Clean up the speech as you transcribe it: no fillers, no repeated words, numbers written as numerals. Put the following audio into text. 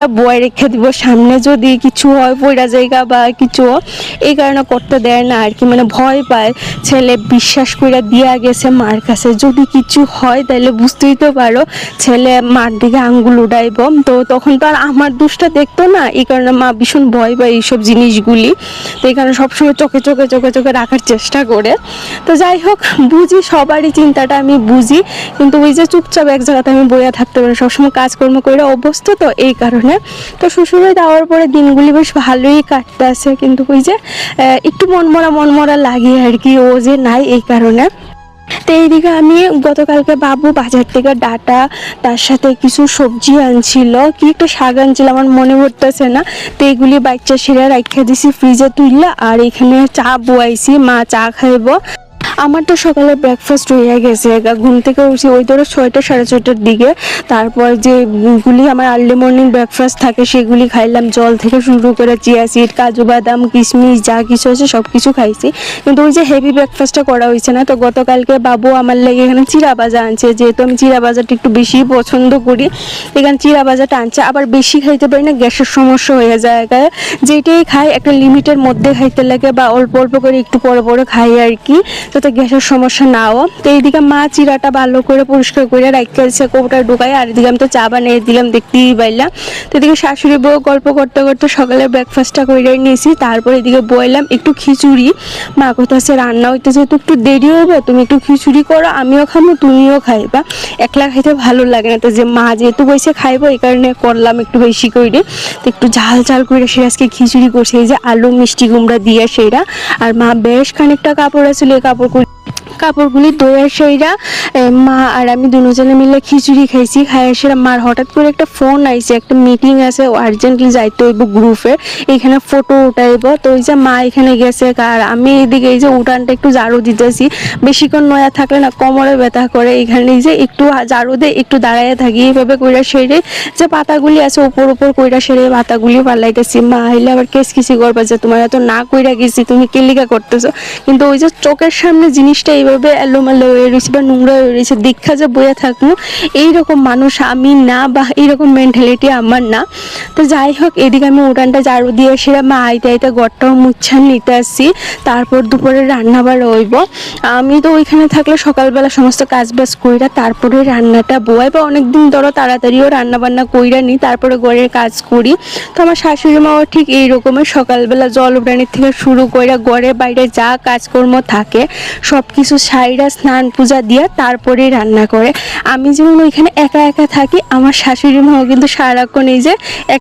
বয় রেখে দিব, সামনে যদি কিছু হয় পয়রা জায়গা বা কিছু, এই কারণে করতে দেয় না আর কি, মানে ভয় পায়। ছেলে বিশ্বাস করে দিয়া গেছে মার কাছে, যদি কিছু হয় তাহলে বুঝতেই তো পারো ছেলে মার দিকে আঙ্গুল উঠাইব। তো তখন তো আর আমার দোষটা দেখতো না, এই কারণে মা ভীষণ ভয় পায় এইসব জিনিসগুলি। তো এই কারণে সবসময় চোখে চোখে চোখে চোখে রাখার চেষ্টা করে। তো যাই হোক, বুঝি সবারই চিন্তাটা আমি বুঝি, কিন্তু ওই যে চুপচাপ এক জায়গাতে আমি বইয়া থাকতে পারি, সবসময় কাজকর্ম করে অভ্যস্ত, তো এই কারণে। তো শ্বশুরে যাওয়ার পরে দিনগুলি বেশ ভালোই কাটতে আছে, কিন্তু ওই যে একটু মনমরা লাগে আর কি, ও যে নাই এই কারণে। তো এইদিকে আমি গতকালকে বাবু বাজার থেকে ডাটা, তার সাথে কিছু সবজি আনছিল, কি একটা শাক আনছিল আমার মনে পড়তেছে না। তো এইগুলি বাচ্চা সেরা রাখা দিছি ফ্রিজে তুললে, আর এখানে চা বয়াইছি, মা চা খাইব। আমার তো সকালে ব্রেকফাস্ট হয়ে গেছে, ঘুম থেকে উঠছি ওই ধরো 6টা সাড়ে 6টার দিকে। তারপর যেগুলি আমার আর্লি মর্নিং ব্রেকফাস্ট থাকে সেগুলি খাইলাম, জল থেকে শুরু করে চিয়া সিড, কাজু বাদাম, কিশমিশ যা কিছু আছে সব কিছু খাইছি। কিন্তু ওই যে হেভি ব্রেকফাস্টটা করা হয়েছে না। তো গতকালকে বাবু আমার লাগে এখানে চিরা ভাজা আনছে, যেহেতু আমি চিরা ভাজাটা একটু বেশি পছন্দ করি, এখানে চিরা ভাজাটা আনছে। আবার বেশি খাইতে পারি না, গ্যাসের সমস্যা হয়ে যায়, যেটাই খাই একটা লিমিটের মধ্যে খাইতে লাগে, বা অল্প অল্প করে একটু পরে পরে খাই আর কি, যাতে গ্যাসের সমস্যা নাও। তো এইদিকে মা চিরাটা ভালো করে পরিষ্কার করে রাখতেছে কৌটা ঢুকাই, আর এদিকে আমি তো চা বানিয়ে দিলাম, দেখতেই পাইলাম। তো এদিকে শাশুড়ি বউ গল্প করতে করতে সকালে ব্রেকফাস্টটা করে নিয়েছি। তারপর এদিকে বললাম একটু খিচুড়ি, মা কোথাছে রান্না হইতেছে তো একটু দেরি হবে, তুমি একটু খিচুড়ি করো, আমিও খাবো তুমিও খাইবা, একলা খাইতে ভালো লাগে না। তো যে মা যেহেতু বসে খাইবো এই কারণে করলাম একটু বেশি করে। তো একটু ঝাল ঝাল করে সে আজকে খিচুড়ি করছে, এই যে আলু মিষ্টি কুমড়া দিয়ে সেরা। আর মা বেশ খানিকটা কাপড় আছিল, এই কাপড়গুলি ধোয়া সেইরা মা আর আমি দুজনে মিলে খিচুড়ি খাইছি। খাই সেরা মার হঠাৎ করে একটা ফোন আইছে, একটা মিটিং আছে, আর্জেন্টলি যাইতে হইব গ্রুপে, এইখানে ফটো উঠাইব। তো ওই যে মা এখানে গেছে, আর আমি এইদিকে এই যে উঠানটা একটু ঝাড়ু দিতেছি, বেশিক্ষণ নয়া থাকলে না কোমরে ব্যথা করে, এখানে যে একটু ঝাড়ু দিয়ে একটু দাঁড়াইয়া থাকি, এইভাবে কইরা সেরে যে পাতাগুলি আছে উপর উপর কইরা সেরে পাতাগুলি পাল্লাইতেছি। মা আইলে আবার কিসি করবা যে তোমার এত না কইরা গেছি, তুমি কেলিকা করতেছো। কিন্তু ওই যে চোখের সামনে জিনিসটা এইভাবে এলোমেলো হয়ে রয়েছে বা নোংরা হয়ে রয়েছে, দীক্ষা যে বইয়া থাকবো এইরকম মানুষ আমি না, বা এইরকম মেন্টালিটি আমার না। তো যাই হোক, এদিকে আমি উঠানটা ঝাড়ু দিয়ে সেরা মা আইতে আইতে ঘরটাও মুচ্ছান নিতে আসছি। তারপর দুপুরে রান্না বাড়া হইব। আমি তো ওইখানে থাকলে সকালবেলা সমস্ত কাজ বাজ কইরা তারপরে রান্নাটা বই, বা অনেকদিন ধরো তাড়াতাড়িও রান্না বান্না কইরা নিই, তারপরে ঘরের কাজ করি। তো আমার শাশুড়ি মাও ঠিক এই রকমের, সকালবেলা জল উঠানির থেকে শুরু করে ঘরে বাইরে যা কাজকর্ম থাকে সব কিছু সাইরা স্নান পূজা দিয়া তারপরে রান্না করে। আমি যেমন ওইখানে একা একা থাকি, আমার শাশুড়ি মাও কিন্তু সারাক্ষণ এই যে